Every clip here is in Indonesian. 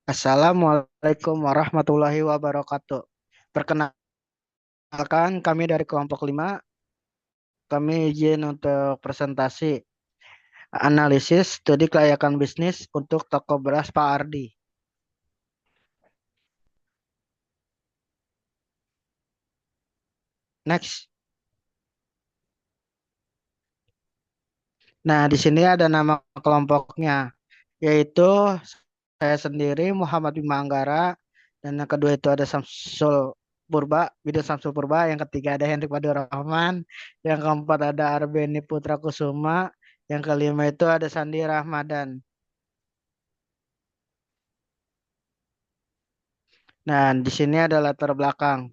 Assalamualaikum warahmatullahi wabarakatuh. Perkenalkan, kami dari kelompok 5. Kami izin untuk presentasi analisis studi kelayakan bisnis untuk toko beras Pak Ardi. Next. Nah, di sini ada nama kelompoknya, yaitu saya sendiri Muhammad Bima Anggara, dan yang kedua itu ada Samsul Purba, yang ketiga ada Hendrik Fadur Rahman, yang keempat ada Arbeni Putra Kusuma, yang kelima itu ada Sandi Rahmadan. Nah, di sini ada latar belakang.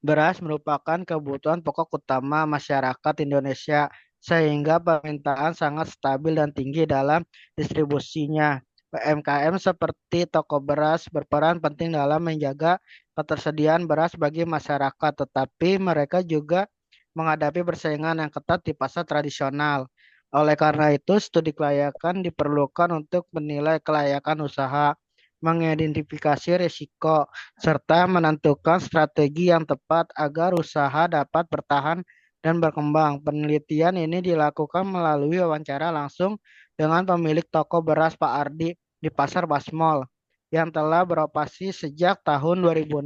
Beras merupakan kebutuhan pokok utama masyarakat Indonesia, sehingga permintaan sangat stabil dan tinggi dalam distribusinya. PMKM seperti toko beras berperan penting dalam menjaga ketersediaan beras bagi masyarakat, tetapi mereka juga menghadapi persaingan yang ketat di pasar tradisional. Oleh karena itu, studi kelayakan diperlukan untuk menilai kelayakan usaha, mengidentifikasi risiko, serta menentukan strategi yang tepat agar usaha dapat bertahan dan berkembang. Penelitian ini dilakukan melalui wawancara langsung dengan pemilik toko beras Pak Ardi di Pasar Basmol yang telah beroperasi sejak tahun 2006,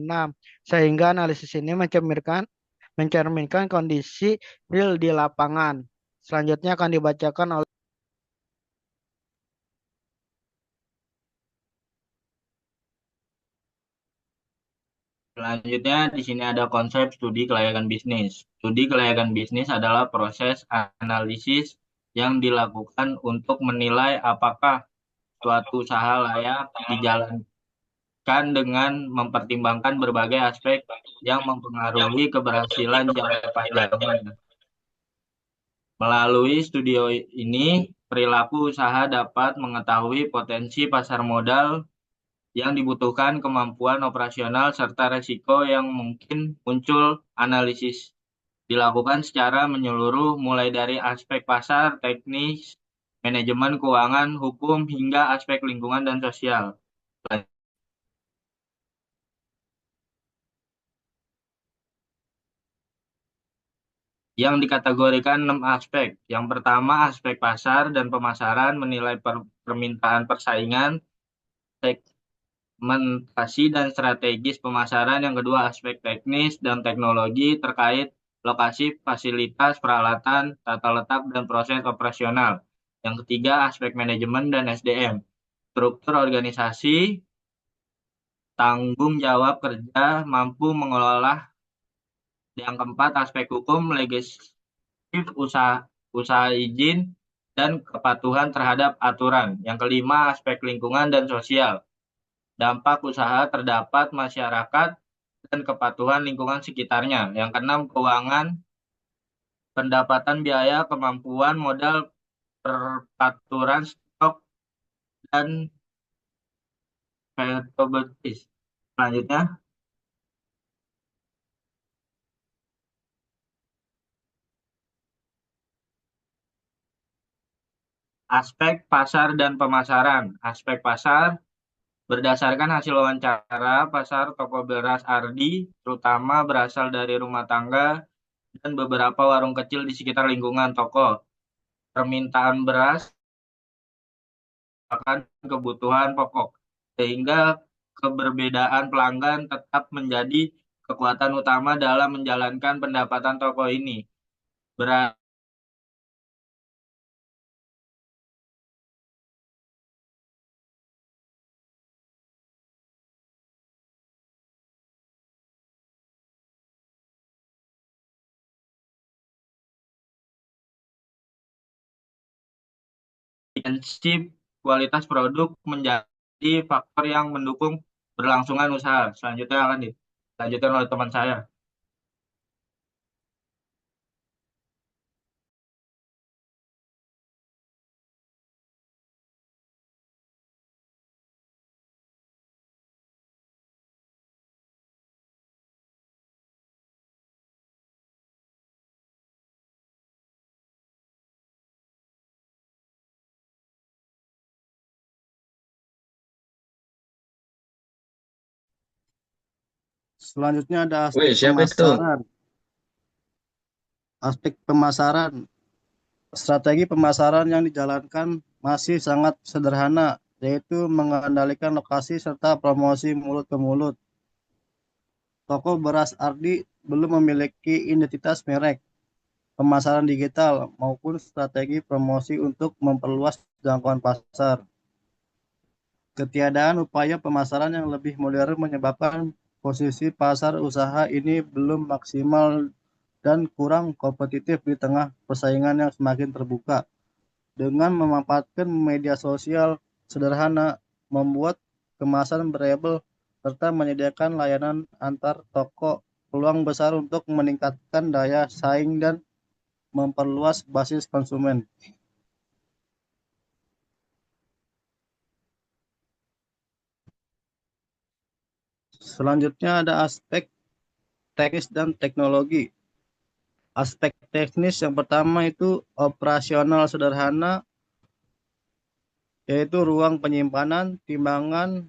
sehingga analisis ini mencerminkan kondisi real di lapangan. Selanjutnya akan dibacakan oleh. Selanjutnya, di sini ada konsep studi kelayakan bisnis. Studi kelayakan bisnis adalah proses analisis yang dilakukan untuk menilai apakah suatu usaha layak dijalankan dengan mempertimbangkan berbagai aspek yang mempengaruhi keberhasilan jangka panjangnya. Melalui studio ini, perilaku usaha dapat mengetahui potensi pasar modal yang dibutuhkan, kemampuan operasional, serta resiko yang mungkin muncul. Analisis dilakukan secara menyeluruh mulai dari aspek pasar, teknis, manajemen keuangan, hukum, hingga aspek lingkungan dan sosial. Yang dikategorikan 6 aspek. Yang pertama, aspek pasar dan pemasaran, menilai permintaan, persaingan, segmentasi dan strategis pemasaran. Yang kedua, aspek teknis dan teknologi terkait lokasi, fasilitas, peralatan, tata letak, dan proses operasional. Yang ketiga, aspek manajemen dan SDM, struktur organisasi, tanggung jawab kerja, mampu mengelola. Yang keempat, aspek hukum, legislatif, usaha, usaha izin, dan kepatuhan terhadap aturan. Yang kelima, aspek lingkungan dan sosial, dampak usaha terdapat masyarakat dan kepatuhan lingkungan sekitarnya. Yang keenam, keuangan, pendapatan biaya, kemampuan modal, perpaturan stok, dan capabilities. Selanjutnya, aspek pasar dan pemasaran. Aspek pasar, berdasarkan hasil wawancara, pasar toko beras Ardi terutama berasal dari rumah tangga dan beberapa warung kecil di sekitar lingkungan toko. Permintaan beras akan kebutuhan pokok, sehingga keberbedaan pelanggan tetap menjadi kekuatan utama dalam menjalankan pendapatan toko ini. Beras prinsip kualitas produk menjadi faktor yang mendukung berlangsungan usaha. Selanjutnya akan dilanjutkan oleh teman saya. Selanjutnya ada Wih, aspek siapa itu? pemasaran. Aspek pemasaran, strategi pemasaran yang dijalankan masih sangat sederhana, yaitu mengendalikan lokasi serta promosi mulut ke mulut. Toko beras Ardi belum memiliki identitas merek, pemasaran digital, maupun strategi promosi untuk memperluas jangkauan pasar. Ketiadaan upaya pemasaran yang lebih modern menyebabkan posisi pasar usaha ini belum maksimal dan kurang kompetitif di tengah persaingan yang semakin terbuka. Dengan memanfaatkan media sosial sederhana, membuat kemasan variabel, serta menyediakan layanan antar toko, peluang besar untuk meningkatkan daya saing dan memperluas basis konsumen. Selanjutnya ada aspek teknis dan teknologi. Aspek teknis yang pertama itu operasional sederhana, yaitu ruang penyimpanan, timbangan,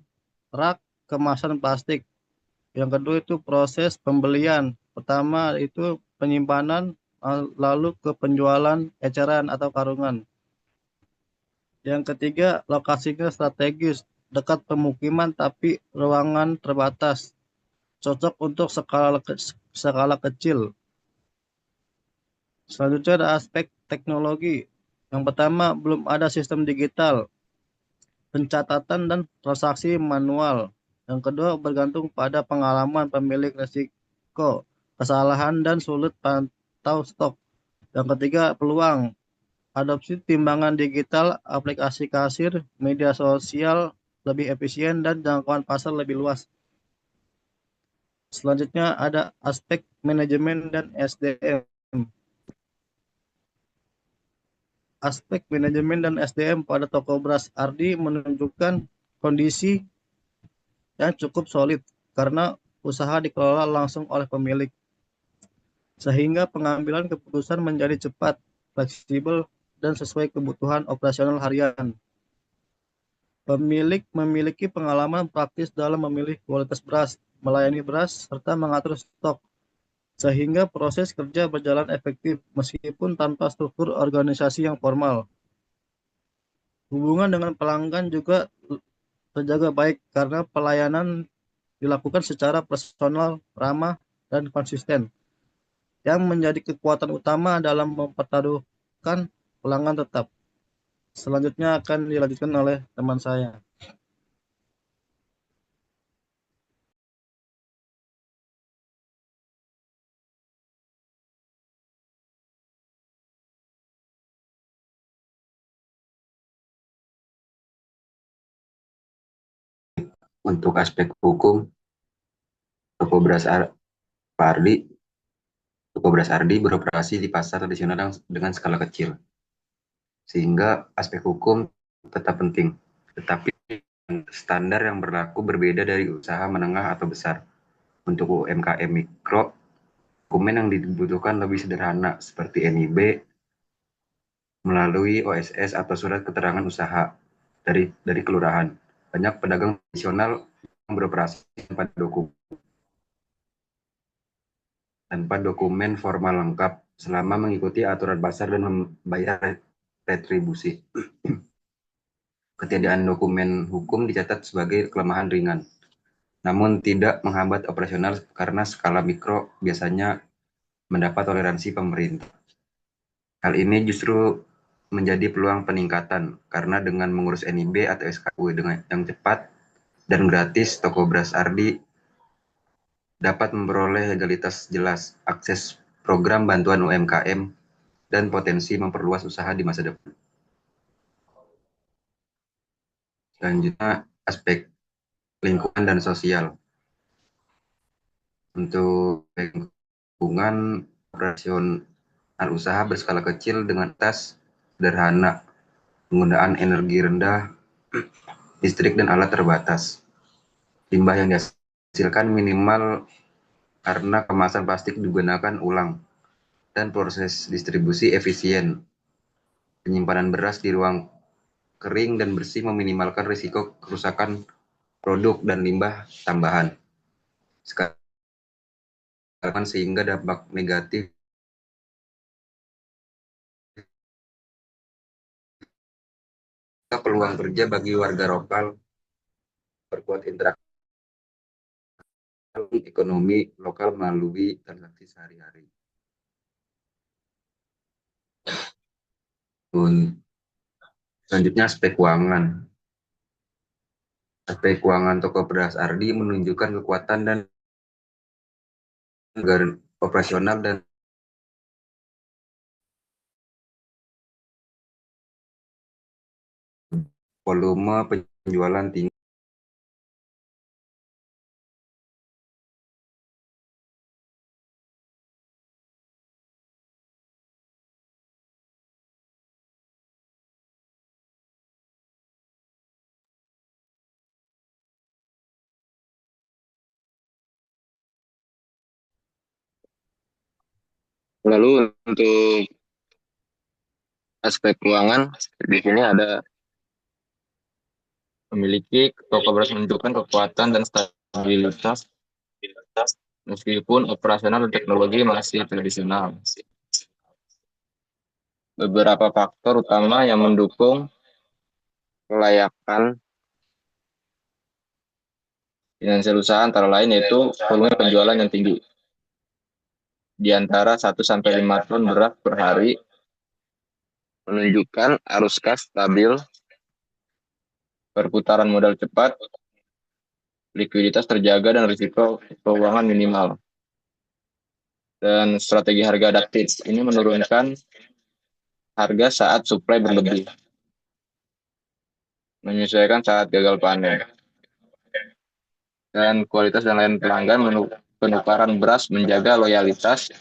rak, kemasan plastik. Yang kedua itu proses pembelian. Pertama itu penyimpanan, lalu ke penjualan eceran atau karungan. Yang ketiga, lokasinya strategis, dekat pemukiman tapi ruangan terbatas, cocok untuk skala kecil. Selanjutnya ada aspek teknologi. Yang pertama, belum ada sistem digital, pencatatan dan transaksi manual. Yang kedua, bergantung pada pengalaman pemilik risiko, kesalahan dan sulit pantau stok. Yang ketiga, peluang. Adopsi timbangan digital, aplikasi kasir, media sosial lebih efisien dan jangkauan pasar lebih luas. Selanjutnya ada aspek manajemen dan SDM. Aspek manajemen dan SDM pada toko beras Ardi menunjukkan kondisi yang cukup solid karena usaha dikelola langsung oleh pemilik, sehingga pengambilan keputusan menjadi cepat, fleksibel, dan sesuai kebutuhan operasional harian. Pemilik memiliki pengalaman praktis dalam memilih kualitas beras, melayani beras, serta mengatur stok, sehingga proses kerja berjalan efektif meskipun tanpa struktur organisasi yang formal. Hubungan dengan pelanggan juga terjaga baik karena pelayanan dilakukan secara personal, ramah, dan konsisten, yang menjadi kekuatan utama dalam mempertaruhkan pelanggan tetap. Selanjutnya akan dilanjutkan oleh teman saya. Untuk aspek hukum, toko beras Ardi, toko beras Ardi beroperasi di pasar tradisional dengan skala kecil, sehingga aspek hukum tetap penting. Tetapi standar yang berlaku berbeda dari usaha menengah atau besar. Untuk UMKM mikro, dokumen yang dibutuhkan lebih sederhana seperti NIB melalui OSS atau surat keterangan usaha dari kelurahan. Banyak pedagang tradisional yang beroperasi tanpa dokumen formal lengkap selama mengikuti aturan pasar dan membayar retribusi. Ketiadaan dokumen hukum dicatat sebagai kelemahan ringan, namun tidak menghambat operasional karena skala mikro biasanya mendapat toleransi pemerintah. Hal ini justru menjadi peluang peningkatan karena dengan mengurus NIB atau SKU dengan yang cepat dan gratis, toko beras Ardi dapat memperoleh legalitas jelas, akses program bantuan UMKM, dan potensi memperluas usaha di masa depan. Selanjutnya, aspek lingkungan dan sosial. Untuk lingkungan, operasional usaha berskala kecil dengan tas sederhana, penggunaan energi rendah, listrik dan alat terbatas. Limbah yang dihasilkan minimal karena kemasan plastik digunakan ulang dan proses distribusi efisien. Penyimpanan beras di ruang kering dan bersih meminimalkan risiko kerusakan produk dan limbah tambahan. sehingga dampak negatif peluang kerja bagi warga lokal, perkuat interaksi ekonomi lokal melalui transaksi sehari-hari. Selanjutnya aspek keuangan. Aspek keuangan toko beras Ardi menunjukkan kekuatan dan operasional dan volume penjualan tinggi. Lalu untuk aspek keuangan, di sini ada memiliki toko beras menunjukkan kekuatan dan stabilitas meskipun operasional dan teknologi masih tradisional. Beberapa faktor utama yang mendukung kelayakan finansial usaha antara lain yaitu volume penjualan yang tinggi. Di antara 1-5 ton beras per hari menunjukkan arus kas stabil, perputaran modal cepat, likuiditas terjaga, dan risiko keuangan minimal. Dan strategi harga adaptif ini menurunkan harga saat suplai berlebih, menyesuaikan saat gagal panen, dan kualitas dan layanan pelanggan penukaran beras menjaga loyalitas,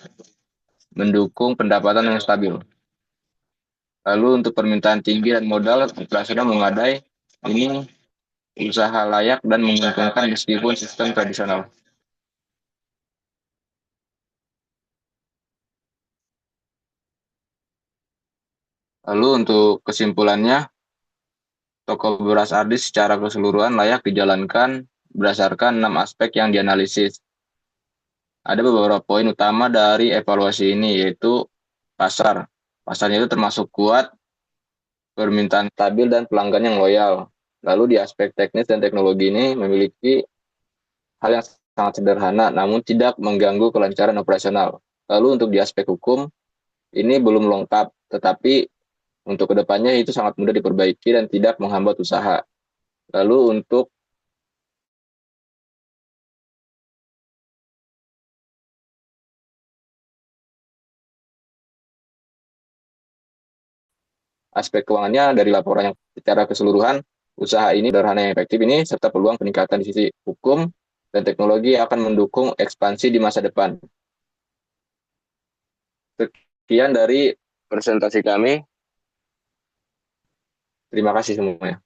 mendukung pendapatan yang stabil. Lalu untuk permintaan tinggi dan modal operasional mengadai, ini usaha layak dan menguntungkan meskipun sistem tradisional. Lalu untuk kesimpulannya, toko beras Ardi secara keseluruhan layak dijalankan berdasarkan 6 aspek yang dianalisis. Ada beberapa poin utama dari evaluasi ini, yaitu pasar. Pasarnya itu termasuk kuat, permintaan stabil, dan pelanggan yang loyal. Lalu di aspek teknis dan teknologi ini memiliki hal yang sangat sederhana, namun tidak mengganggu kelancaran operasional. Lalu untuk di aspek hukum, ini belum lengkap, tetapi untuk kedepannya itu sangat mudah diperbaiki dan tidak menghambat usaha. Lalu untuk aspek keuangannya dari laporan yang secara keseluruhan, usaha ini sederhana yang efektif ini, serta peluang peningkatan di sisi hukum dan teknologi akan mendukung ekspansi di masa depan. Sekian dari presentasi kami. Terima kasih semuanya.